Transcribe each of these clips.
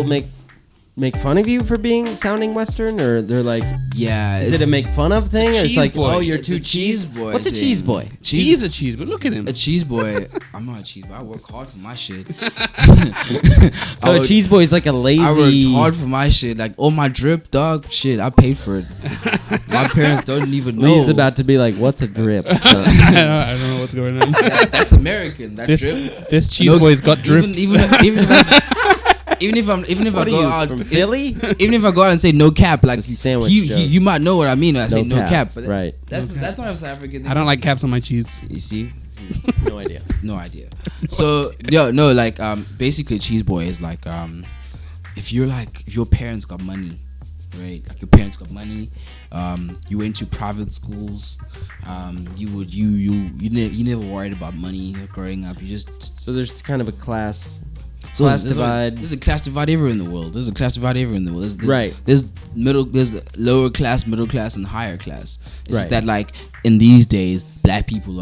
people make fun of you for sounding Western, or they're like, is it a make fun of thing, or it's like, boy. Oh, you're too cheese boy? What's a cheese boy? He's a cheese boy. Look at him. A cheese boy. I'm not a cheese boy. I work hard for my shit. So a cheese boy is like a lazy. I worked hard for my shit. Like, all my drip, dog. Shit, I paid for it. My parents don't even know. Lee's about to be like, what's a drip? So. I don't know what's going on. That's American. That drip. This cheese boy's got drips. Even if I go out from Philly, even if I go out and say no cap, like you might know what I mean when I say no cap. But right. That's what I'm South African. I don't like caps on my cheese. You see, no idea. So basically, cheese boy is like if your parents got money, right? Like your parents got money, you went to private schools, you never worried about money growing up. So there's kind of a class divide. There's a class divide everywhere in the world. There's right. There's lower class, middle class, and higher class. It's right. that like in these days, black people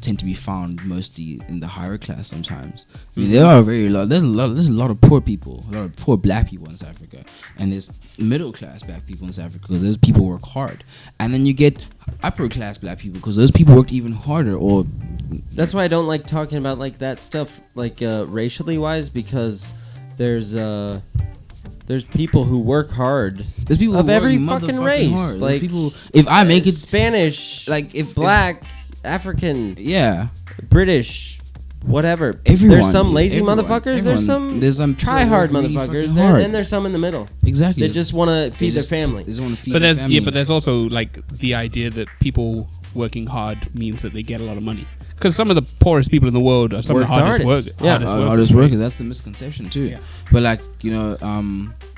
tend to be found mostly in the higher class. Sometimes I mean, there are there's a lot of poor people, a lot of poor black people in South Africa, and there's middle class black people in South Africa because those people work hard, and then you get upper class black people because those people worked even harder. Or that's why I don't like talking about like that stuff, like racially wise, because there's people who work hard. There's people of who every work fucking race. Hard. Like people, if I make it Spanish, like if black, African, British, whatever. Everyone, there's some lazy motherfuckers. There's some try hard really motherfuckers. And there's some in the middle. Exactly. They just want to feed their family. They just want to feed their family. Yeah, but there's also like the idea that people working hard means that they get a lot of money. Because some of the poorest people in the world are some of the hardest workers. Hardest workers. That's the misconception too. Yeah. But like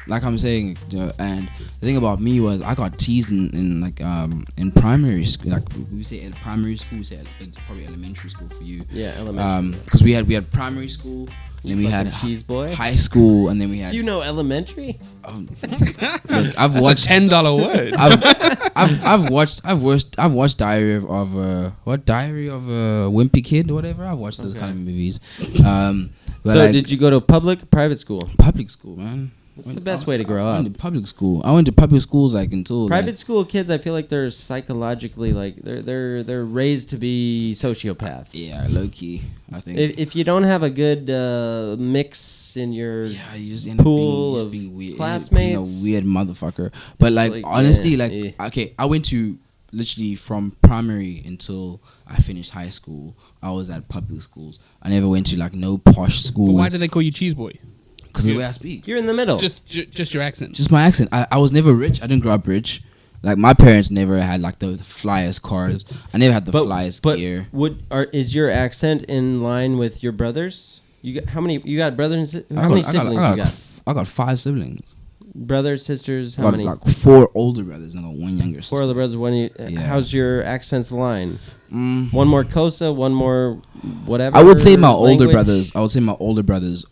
like I'm saying, and the thing about me was I got teased in primary school. Like we say in primary school, we say it's probably elementary school for you. Yeah, elementary. Because we had primary school. Then we had cheese boy, high school, and then we had elementary. Look, I've watched $10 word. I've watched Diary of a Wimpy Kid or whatever. I've watched those kind of movies. So did you go to private school? Public school, man. It's the best way to grow up. I went to public school. I went to public schools until private school kids. I feel like they're psychologically they're raised to be sociopaths. Yeah, low key. I think if you don't have a good mix in your pool of classmates, being a weird motherfucker. But honestly, okay, I went to literally from primary until I finished high school. I was at public schools. I never went to no posh school. But why do they call you cheese boy? Because the way I speak. You're in the middle. Just your accent. Just my accent. I was never rich. I didn't grow up rich. Like my parents never had the flyest cars. I never had the flyest gear. Is your accent in line with your brothers? How many brothers and how many siblings you got? I got 5 siblings. Brothers, sisters, how many? 4 older brothers and I got 1 younger sister. 4 older brothers, how's your accents line? One more Kosa, one more whatever. I would say my older brothers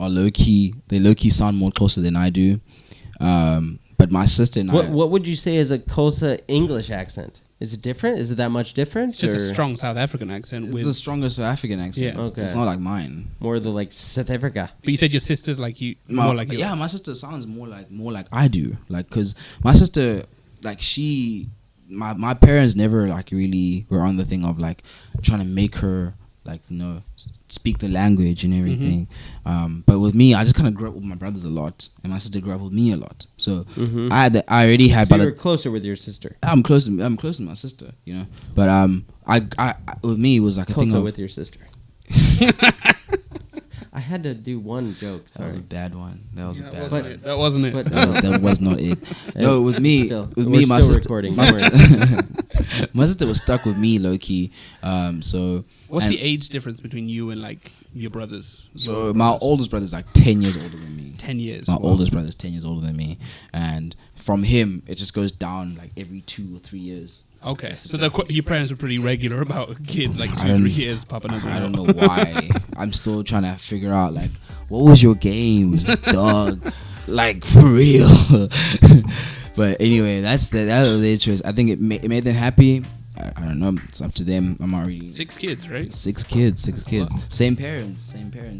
are low key. They low key sound more closer than I do. But my sister and what would you say is a Kosa English accent? Is it different? Is it that much different? It's just a strong South African accent. It's a stronger South African accent. Yeah. Okay. It's not like mine. More the South Africa. But you said your sister's like you. More like you. Yeah, my sister sounds more like I do. Cause my sister, my parents never really were on the thing of trying to make her speak the language and everything. But with me, I just kind of grew up with my brothers a lot, and my sister grew up with me a lot. So I already had. So you're closer with your sister. I'm close to my sister, But I with me it was a thing of with your sister. I had to do one joke. Sorry. That was a bad one. That was a bad one. That wasn't it. That was not it. No, with me, my sister. Recording. My sister was stuck with me, low key. So what's the age difference between you and your brothers? So my oldest brother's 10 years older than me. 10 years. My oldest brother's 10 years older than me, and from him it just goes down every 2 or 3 years. Okay, so your parents were pretty regular about kids 2 or 3 years popping up. I don't know why. I'm still trying to figure out what was your game, dog? For real. But anyway, that was their choice. I think it made them happy. I don't know. It's up to them. I'm not really. 6 kids, right? 6 kids. Wow. Same parents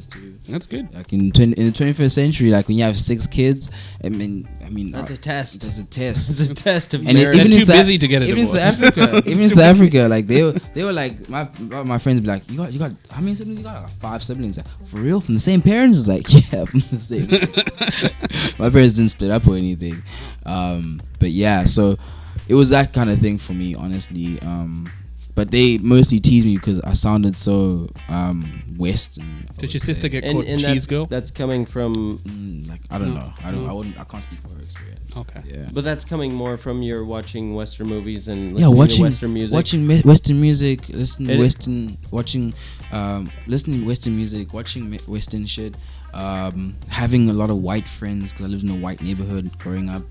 too. That's good. Like in the 21st century, like when you have 6 kids, I mean, that's a test. That's a test. It's a test of And marriage. They're too busy to get a even divorce. Even South Africa, like they were like my friends be like, you got how many siblings you got? Like 5 siblings. Like, for real, from the same parents? It's like, yeah, from the same parents. My parents didn't split up or anything. But yeah, so it was that kind of thing for me, honestly. But they mostly teased me because I sounded so Western. Did your sister get and, called and cheese girl? that's coming from, like I don't know. I can't speak for her experience. Okay. Yeah. but that's coming more from your watching Western movies and listening to Western music. Western music, listening It- Western, watching, listening Western music, watching Western shit, having a lot of white friends because I lived in a white neighborhood growing up.